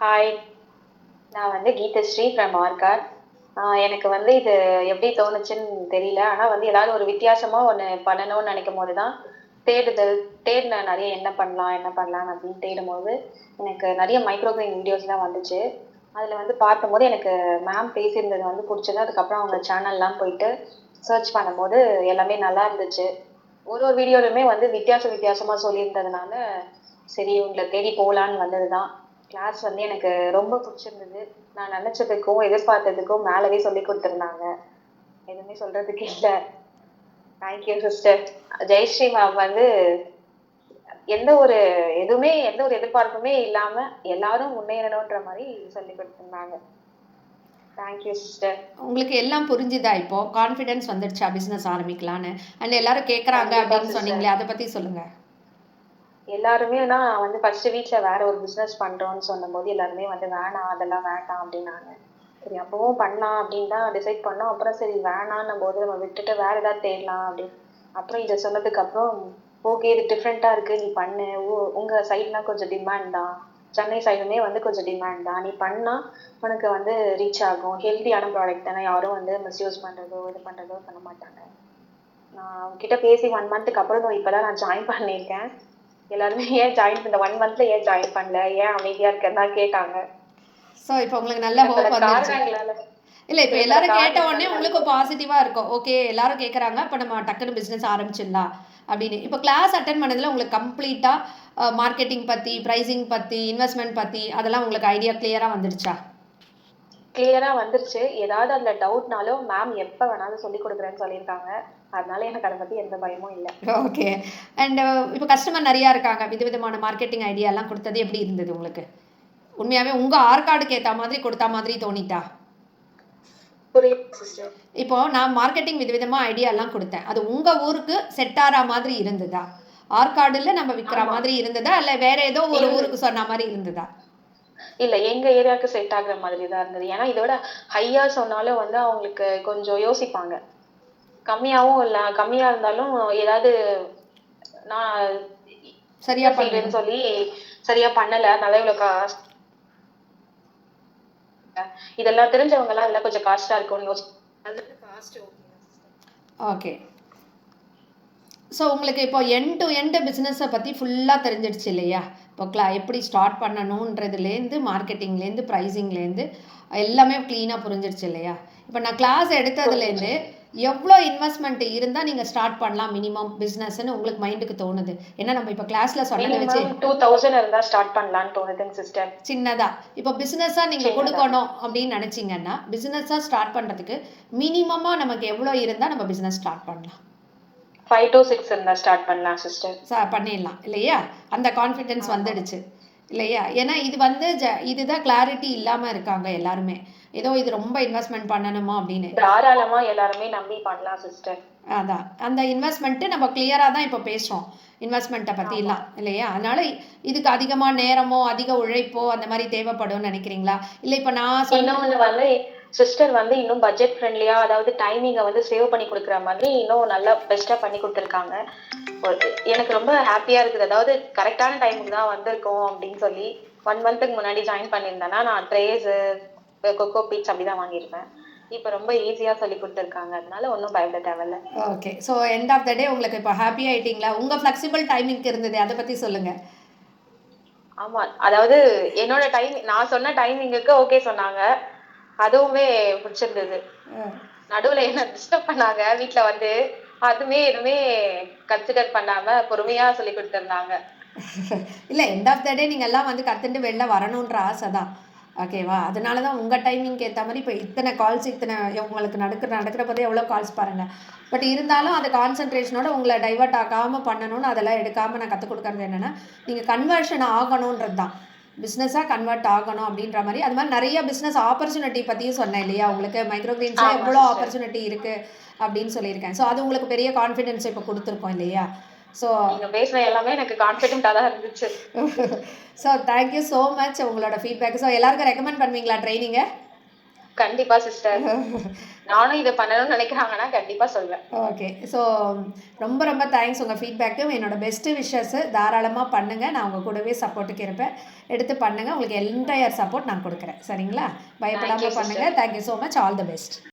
Hi. நான் கீதஸ்ரீ from Arcot. எனக்கு இது எப்படி தோணுச்சுன்னு தெரியல. ஆனா ஏதாவது ஒரு வித்தியாசமா ஒண்ணு பண்ணணும்னு நினைக்கும்போது தான் தேடுதல் தேடினேன் நெறைய என்ன பண்ணலாம், என்ன பண்ணலாம் அப்படின்னு தேடும்போது, எனக்கு நெறைய மைக்ரோ கிரெயின் வீடியோஸ்லாம் வந்துச்சு. அதுல பார்க்கும்போது எனக்கு மேம் பேசியிருந்தது புடிச்சது. அதுக்கப்புறம் அவங்க சேனல்லாம் போயிட்டு சர்ச் பண்ணும்போது எல்லாமே நல்லா இருந்துச்சு. ஒரு ஒரு வீடியோலுமே வித்தியாசமா சொல்லியிருந்ததுனால, சரி உங்கள தேடி போலான்னு வந்தது தான். கிளாஸ் எனக்கு ரொம்ப புடிச்சிருந்தது. நான் நினைச்சதுக்கும், எதிர்பார்த்ததுக்கும் மேலவே சொல்லிக் குடுத்திருந்தாங்க. எதுவுமே சொல்றதுக்கு இல்ல. Thank you sister. Jayashree ma'am எந்த ஒரு எதிர்பார்ப்புமே இல்லாம எல்லாரும் முன்னேறணுன்ற மாரி சொல்லிக் குடுத்திருந்தாங்க. Thank you sister. உங்களுக்கு எல்லாம் புரிஞ்சுதா இப்போ? கான்ஃபிடன்ஸ் வந்துடுச்சா பிசினஸ் ஆரம்பிக்கலான்னு? அண்ட் எல்லாரும் கேட்குறாங்க கண்டிப்பா அப்படின்னு சிஸ்டர். சொன்னீங்களே, அதை பத்தி சொல்லுங்க. எல்லாருமே நான் ஃபர்ஸ்ட் வீட்ல வேற ஒரு பிசினஸ் பண்றோம்னு சொன்னபோது எல்லாருமே வேணாம் அதெல்லாம் வேண்டாம் அப்படின்னாங்க. சரி அப்பவும் பண்ணலாம் அப்படின்னு தான் டிசைட் பண்ணோம். அப்புறம் சரி வேணான்னும் போது நம்ம விட்டுட்டு வேற ஏதாவது தேடலாம் அப்படின்னு. அப்புறம் இதை சொன்னதுக்கு அப்புறம் ஓகே இது டிஃப்ரெண்டா இருக்கு நீ பண்ணு. உங்க சைட்லாம் கொஞ்சம் டிமாண்ட் தான். சென்னை சைடுமே கொஞ்சம் டிமாண்ட் தான். நீ பண்ணா உனக்கு ரீச் ஆகும். ஹெல்தியான ப்ராடக்ட் தானே, யாரும் மிஸ்யூஸ் பண்றதோ இது பண்றதோ பண்ண மாட்டாங்க. நான் அவங்க கிட்ட பேசி 1 மந்த்துக்கு அப்புறம் இப்பதான் நான் ஜாயின் பண்ணியிருக்கேன். எல்லாருமே ஏன் ஜாயின் இந்த 1 மந்த்ல ஏன் ஜாயின் பண்ணல, ஏன் அமைதியா இருக்கன்னு தான் கேட்டாங்க. ஸோ இப்போ உங்களுக்கு நல்ல சில பல ஹோப் வந்துருச்சு. காரணங்களால இல்லை, இப்போ சில பல எல்லாரும் கேட்ட உடனே காரணங்களால உங்களுக்கு பாசிட்டிவாக இருக்கும். ஓகே, எல்லாரும் கேட்குறாங்க, இப்போ நம்ம டக்குன்னு பிஸ்னஸ் ஆரம்பிச்சிடலாம் அப்படின்னு. இப்போ கிளாஸ் அட்டன் பண்ணதில் உங்களுக்கு கம்ப்ளீட்டாக மார்க்கெட்டிங் பற்றி, ப்ரைஸிங் பற்றி, இன்வெஸ்ட்மெண்ட் பற்றி அதெல்லாம் உங்களுக்கு ஐடியா கிளியராக வந்துடுச்சா? கிளியரா வந்துருச்சு. ஏதாவது அதுல டவுட்னாலும் மேம் எப்ப வேணாலும் சொல்லிக் கொடுக்குறேன்னு சொல்லியிருக்காங்க. அதனால எனக்கு அதை பத்தி எந்த பயமும் இல்ல. ஓகே. அண்ட் இப்போ கஸ்டமர் நிறையா இருக்காங்க. விதவிதமான மார்க்கெட்டிங் ஐடியாலாம் கொடுத்தது எப்படி இருந்தது உங்களுக்கு? உண்மையாகவே உங்கள் ஆர்கார்டுக்கு ஏற்ற மாதிரி கொடுத்தா மாதிரி தோணிட்டா? புரியுது சிஸ்டர். இப்போ நான் மார்க்கெட்டிங் விதவிதமாக ஐடியாலாம் கொடுத்தேன். அது உங்கள் ஊருக்கு செட் ஆகிற மாதிரி இருந்ததா? ஆர்கார்டில் நம்ம விற்கிற ஆமா. மாதிரி இருந்ததா, இல்லை வேற ஏதோ ஒரு ஊருக்கு சொன்ன மாதிரி இருந்ததா? இல்ல எங்க ஏரியாவுக்கு செட் ஆகுற மாதிரி தான் இருந்தது. ஏன்னா இதோட ஹையா சொன்னாலும் அவங்களுக்கு கொஞ்சம் யோசிப்பாங்க. கம்மியா இருந்தாலும் ஏதாவது நான் சரியா செய்வேன்னு பண்ணணும். சொல்லி சரியா பண்ணல. அதனால இவ்வளவு இதெல்லாம் தெரிஞ்சவங்க எல்லாம் இதெல்லாம் கொஞ்சம் காஸ்டா இருக்கும்னு காஸ்ட் ஓகே. ஸோ உங்களுக்கு இப்போ எண்ட் டு எண்ட் பிஸ்னஸை பற்றி ஃபுல்லாக தெரிஞ்சிடுச்சு இல்லையா? இப்போ எப்படி ஸ்டார்ட் பண்ணணுன்றதுலேருந்து, மார்க்கெட்டிங்லேருந்து, ப்ரைஸிங்லேருந்து எல்லாமே க்ளீனாக புரிஞ்சிடுச்சு இல்லையா? இப்போ நான் கிளாஸ் எடுத்ததுலேருந்து எவ்வளோ இன்வெஸ்ட்மெண்ட் இருந்தால் நீங்கள் ஸ்டார்ட் பண்ணலாம் மினிமம் பிஸ்னஸ்ன்னு உங்களுக்கு மைண்டுக்கு தோணுது? ஏன்னா நம்ம இப்போ கிளாஸில் சொன்னதை வச்சு 2000 இருந்தா ஸ்டார்ட் பண்ணலாம்னு தோணுதுங்க சிஸ்டர். சின்னதா இப்போ பிஸ்னஸாக நீங்கள் கொடுக்கணும் அப்படின்னு நினச்சிங்கன்னா, பிஸ்னஸாக ஸ்டார்ட் பண்ணுறதுக்கு மினிமமாக நமக்கு எவ்வளோ இருந்தால் நம்ம பிஸ்னஸ் ஸ்டார்ட் பண்ணலாம்? 5 to 6 இருந்தா ஸ்டார்ட் பண்ணலாம் சிஸ்டர். பண்ணிடலாம் இல்லையா? அந்த கான்ஃபிடென்ஸ் வந்துடுச்சு இல்லையா? ஏன்னா இது இதுதான் கிளாரிட்டி இல்லாமல் இருக்காங்க எல்லாருமே. ஏதோ இது ரொம்ப இன்வெஸ்ட்மெண்ட் பண்ணணுமா அப்படின்னு. தாராளமா எல்லாருமே நம்பி பண்ணலாம் சிஸ்டர். அதான் அந்த இன்வெஸ்ட்மெண்ட்டு நம்ம கிளியராக தான் இப்போ பேசுகிறோம். இன்வெஸ்ட்மெண்ட்டை பற்றிலாம் இல்லையா? அதனால இதுக்கு அதிகமாக நேரமோ அதிக உழைப்போ அந்த மாதிரி தேவைப்படும்னு நினைக்கிறீங்களா? இல்லை இப்போ நான் இன்னொன்று சிஸ்டர் இன்னும் பட்ஜெட் ஃப்ரெண்ட்லியா, அதாவது டைமிங்கை சேவ் பண்ணி கொடுக்குற மாதிரி இன்னும் நல்லா பெஸ்ட்டாக பண்ணி கொடுத்துருக்காங்க. எனக்கு ரொம்ப ஹாப்பியாக இருக்குது. அதாவது கரெக்டான டைமுக்கு தான் வந்திருக்கோம் அப்படின்னு சொல்லி 1 மந்த்துக்கு முன்னாடி ஜாயின் பண்ணியிருந்தேன்னா நான் ட்ரேஸு கொக்கோ பீட்ஸ் அப்படி தான் வாங்கியிருப்பேன். இப்போ ரொம்ப ஈஸியாக சொல்லி கொடுத்துருக்காங்க. அதனால ஒன்றும் பயப்பட தேவையில்ல. Okay. So end of the day உங்களுக்கு இப்போ ஹாப்பி ஆகிட்டீங்களா? உங்கள் ஃப்ளெக்சிபிள் டைமிங்க்கு இருந்தது, அதை பற்றி சொல்லுங்கள். ஆமா, அதாவது என்னோட நான் சொன்ன டைமிங்குக்கு ஓகே சொன்னாங்க. அதுவுமே பிடிச்சிருந்தது. நடுவுல என்ன டிஸ்டர்ப் பண்ணாங்க வீட்ல அதுமே எதுவுமே கன்சிடர் பண்ணாம பொறுமையா சொல்லி கொடுத்திருந்தாங்க. இல்ல எண்ட் ஆஃப் த டே நீங்க எல்லாம் கத்துட்டு வெளில வரணுன்ற ஆசை தான். ஓகேவா? அதனால தான் உங்க டைமிங்க்கு ஏத்த மாதிரி இப்போ இத்தனை கால்ஸ் உங்களுக்கு நடக்கிற போதே எவ்வளோ கால்ஸ் பாருங்க. பட் இருந்தாலும் அது கான்சன்ட்ரேஷனோட உங்களை டைவர்ட் ஆகாம பண்ணணும்னு அதெல்லாம் எடுக்காம நான் கற்றுக் கொடுக்கறது என்னன்னா, நீங்க கன்வர்ஷன் ஆகணுன்றது தான். பிஸ்னஸாக கன்வெர்ட் ஆகணும் அப்படின்ற மாதிரி. அது மாதிரி நிறைய பிஸ்னஸ் ஆப்பர்ச்சுனிட்டி பற்றியும் சொன்னேன் இல்லையா? உங்களுக்கு மைக்ரோ கிரீன்ஸில் எவ்வளோ ஆப்பர்ச்சுனிட்டி இருக்குது அப்படின்னு சொல்லியிருக்கேன். ஸோ அது உங்களுக்கு பெரிய கான்ஃபிடென்ஸ் இப்போ கொடுத்துருக்கோம் இல்லையா? ஸோ நீங்க பேசுன எல்லாமே எனக்கு கான்ஃபிடென்ட்டாக தான் இருந்துச்சு. ஸோ தேங்க்யூ ஸோ மச் உங்களோட ஃபீட்பேக். ஸோ எல்லாருக்கும் ரெக்கமெண்ட் பண்ணுவீங்களா ட்ரைனிங்கை? கண்டிப்பா சிஸ்டர். நானும் இதை பண்ணணும்னு நினைக்கிறாங்கன்னா கண்டிப்பா சொல்வேன். ஓகே. ஸோ ரொம்ப ரொம்ப தேங்க்ஸ் உங்கள் ஃபீட்பேக்கு. என்னோட பெஸ்ட்டு விஷஸு தாராளமாக பண்ணுங்கள். நான் உங்கள் கூடவே சப்போர்ட்டுக்கு இருப்பேன். எடுத்து பண்ணுங்கள். உங்களுக்கு என்டையர் சப்போர்ட் நான் கொடுக்குறேன். சரிங்களா? தேங்க்யூ பயப்படாமல் சிஸ்டர். பண்ணுங்கள். Thank you so much. All the best.